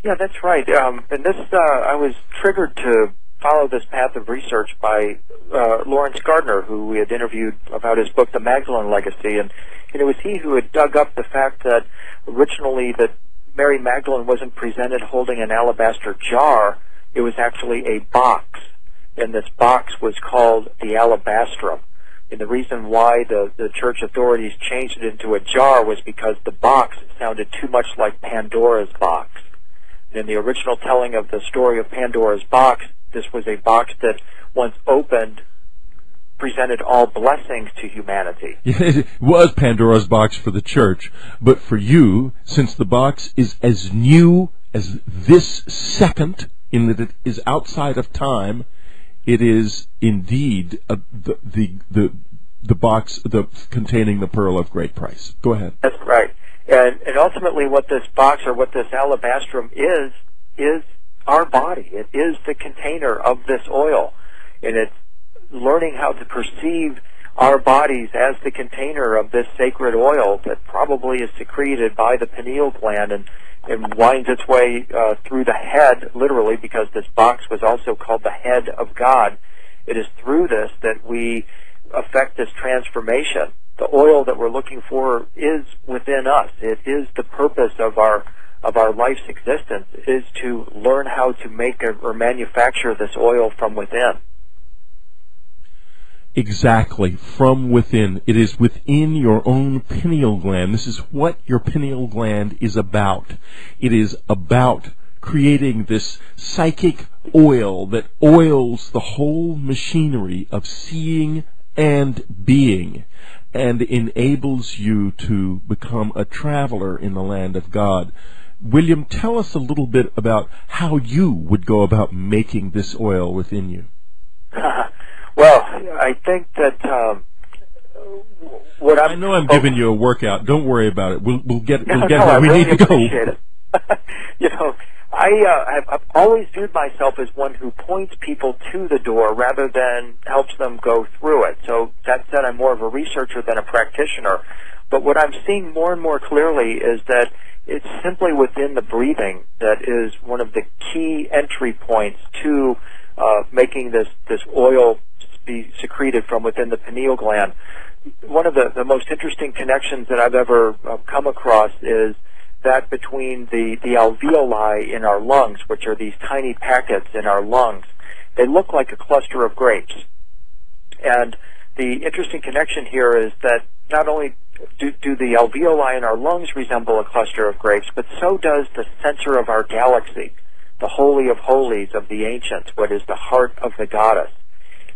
Yeah, that's right. And this, I was triggered to follow this path of research by Lawrence Gardner, who we had interviewed about his book, The Magdalene Legacy. And it was he who had dug up the fact that originally that Mary Magdalene wasn't presented holding an alabaster jar. It was actually a box. And this box was called the alabastrum. And the reason why the church authorities changed it into a jar was because the box sounded too much like Pandora's box. In the original telling of the story of Pandora's box, this was a box that, once opened, presented all blessings to humanity. It was Pandora's box for the church, but for you, since the box is as new as this second, in that it is outside of time, it is indeed the box containing the pearl of great price. Go ahead. That's right. And ultimately what this box, or what this alabastrum is our body. It is the container of this oil. And it's learning how to perceive our bodies as the container of this sacred oil that probably is secreted by the pineal gland and winds its way through the head, literally, because this box was also called the head of God. It is through this that we affect this transformation. The oil that we're looking for is within us. It is the purpose of our life's existence, is to learn how to make or manufacture this oil from within. Exactly, from within. It is within your own pineal gland. This is what your pineal gland is about. It is about creating this psychic oil that oils the whole machinery of seeing and being, and enables you to become a traveler in the land of God. William, tell us a little bit about how you would go about making this oil within you. Well, I think that what I know I'm giving you a workout. Don't worry about it. We'll get no, where we really need to go. It. I've always viewed myself as one who points people to the door rather than helps them go through it. So that said, I'm more of a researcher than a practitioner. But what I'm seeing more and more clearly is that it's simply within the breathing that is one of the key entry points to making this oil be secreted from within the pineal gland. One of the most interesting connections that I've ever come across is that between the alveoli in our lungs, which are these tiny packets in our lungs. They look like a cluster of grapes. And the interesting connection here is that not only do the alveoli in our lungs resemble a cluster of grapes, but so does the center of our galaxy, the Holy of Holies of the ancients, what is the heart of the goddess.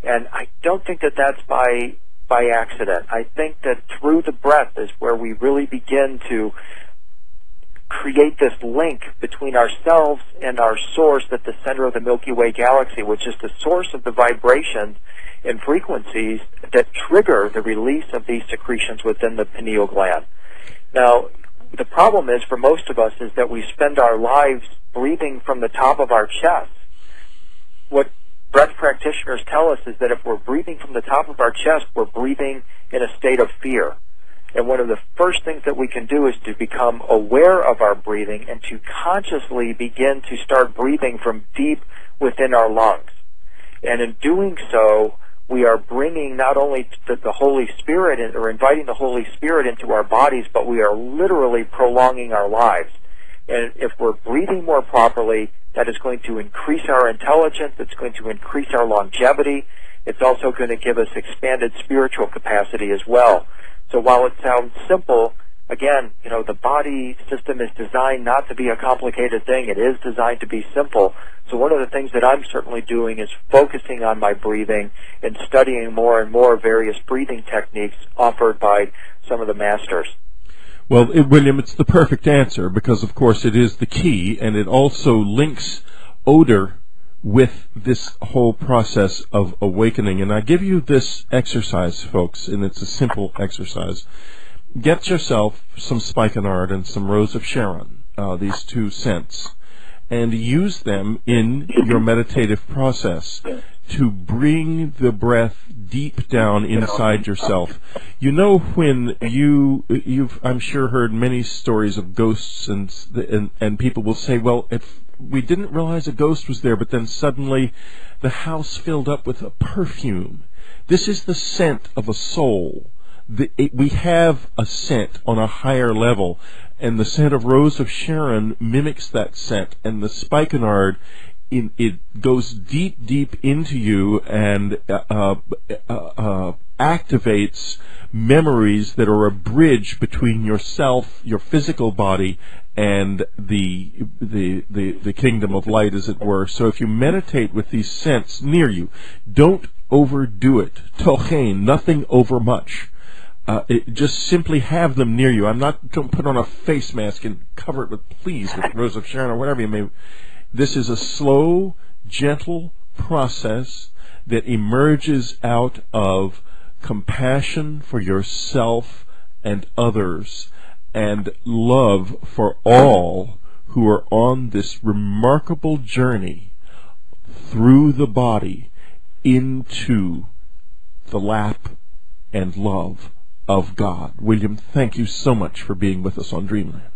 And I don't think that that's by accident. I think that through the breath is where we really begin to create this link between ourselves and our source at the center of the Milky Way galaxy, which is the source of the vibrations and frequencies that trigger the release of these secretions within the pineal gland. Now, the problem is for most of us is that we spend our lives breathing from the top of our chest. What breath practitioners tell us is that if we're breathing from the top of our chest, we're breathing in a state of fear. And one of the first things that we can do is to become aware of our breathing and to consciously begin to start breathing from deep within our lungs. And in doing so, we are bringing not only the Holy Spirit in, or inviting the Holy Spirit into our bodies, but we are literally prolonging our lives. And if we're breathing more properly, that is going to increase our intelligence, it's going to increase our longevity, it's also going to give us expanded spiritual capacity as well. So while it sounds simple, again, the body system is designed not to be a complicated thing. It is designed to be simple. So one of the things that I'm certainly doing is focusing on my breathing and studying more and more various breathing techniques offered by some of the masters. Well, William, it's the perfect answer because, of course, it is the key, and it also links odor with this whole process of awakening. And I give you this exercise, folks, and it's a simple exercise. Get yourself some spikenard and some rose of Sharon, these two scents, and use them in your meditative process to bring the breath deep down inside yourself. You know, when you've I'm sure heard many stories of ghosts, and people will say, well, if we didn't realize a ghost was there, but then suddenly the house filled up with a perfume. This is the scent of a soul. We have a scent on a higher level, and the scent of Rose of Sharon mimics that scent, and the spikenard, it goes deep, deep into you and activates memories that are a bridge between yourself, your physical body, and the kingdom of light, as it were. So if you meditate with these scents near you, don't overdo it. Tochein, nothing over much. Just simply have them near you. Don't put on a face mask and cover it with Rose of Sharon or whatever you may. This is a slow, gentle process that emerges out of compassion for yourself and others, and love for all who are on this remarkable journey through the body into the lap and love of God. William, thank you so much for being with us on Dreamland.